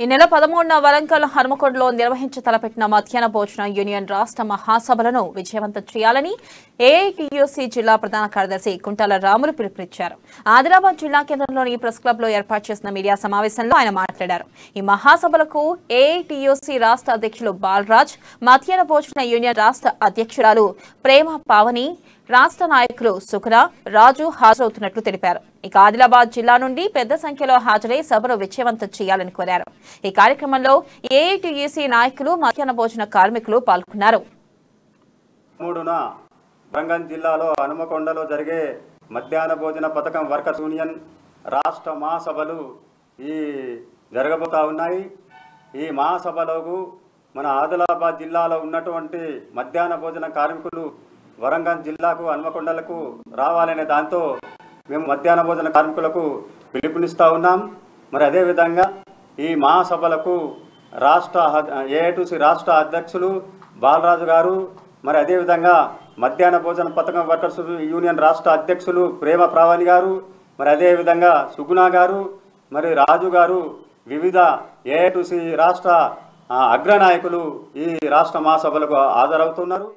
ఈ నెల 13న వరంగల్ హనుమకొండలో నిర్వహించతలపెట్టిన మధ్యాహ్న భోజన యూనియన్ రాష్ట్ర మహాసభలను విజయవంతం చేయాలని ఏఐటీయూసీ జిల్లా ప్రధాన కార్యదర్శి కుంటాల రాములు పిలుపునిచ్చారు. ఆదిలాబాద్ జిల్లా కేంద్రంలోని ప్రెస్ క్లబ్ లో ఏర్పాటు చేసిన మీడియా సమావేశంలో ఆయన మాట్లాడారు. ఈ మహాసభలకు ఏఐటీయూసీ రాష్ట్ర అధ్యక్షులు బాలరాజ్, మధ్యాహ్న భోజన యూనియన్ రాష్ట్ర అధ్యక్షురాలు ప్రేమ పావని, రాష్ట్ర నాయకులు సుఖరా, రాజు హాజరవుతున్నట్లు తెలిపారు. ఇక ఆదిలాబాద్ జిల్లా నుండి పెద్ద సంఖ్యలో హాజరై సభను విజయవంతం చేయాలని కోరారు. ఈ కార్యక్రమంలో ఏఐటీయూసీ నాయకులు, మధ్యాహ్న భోజన కార్మికులు పాల్గొన్నారు. వరంగల్ జిల్లాలో హనుమకొండలో జరిగే మధ్యాహ్న భోజన పథకం వర్కర్స్ యూనియన్ రాష్ట్ర మహాసభలు జరగబోతా ఉన్నాయి. ఈ మహాసభలకు మన ఆదిలాబాద్ జిల్లాలో ఉన్నటువంటి మధ్యాహ్న భోజన కార్మికులు వరంగల్ జిల్లాకు హనుమకొండలకు రావాలనే దాంతో మేము మధ్యాహ్న భోజన కార్మికులకు పిలుపునిస్తూ ఉన్నాం. మరి అదేవిధంగా ఈ మహాసభలకు ఏఐటీయూసీ రాష్ట్ర అధ్యక్షులు బాలరాజు గారు, మరి అదేవిధంగా మధ్యాహ్న భోజన పథకం వర్కర్స్ యూనియన్ రాష్ట్ర అధ్యక్షులు ప్రేమ పావని గారు, మరి అదేవిధంగా సుగుణ గారు, మరి రాజు గారు, వివిధ ఏఐటీయూసీ రాష్ట్ర అగ్రనాయకులు ఈ రాష్ట్ర మహాసభలకు హాజరవుతున్నారు.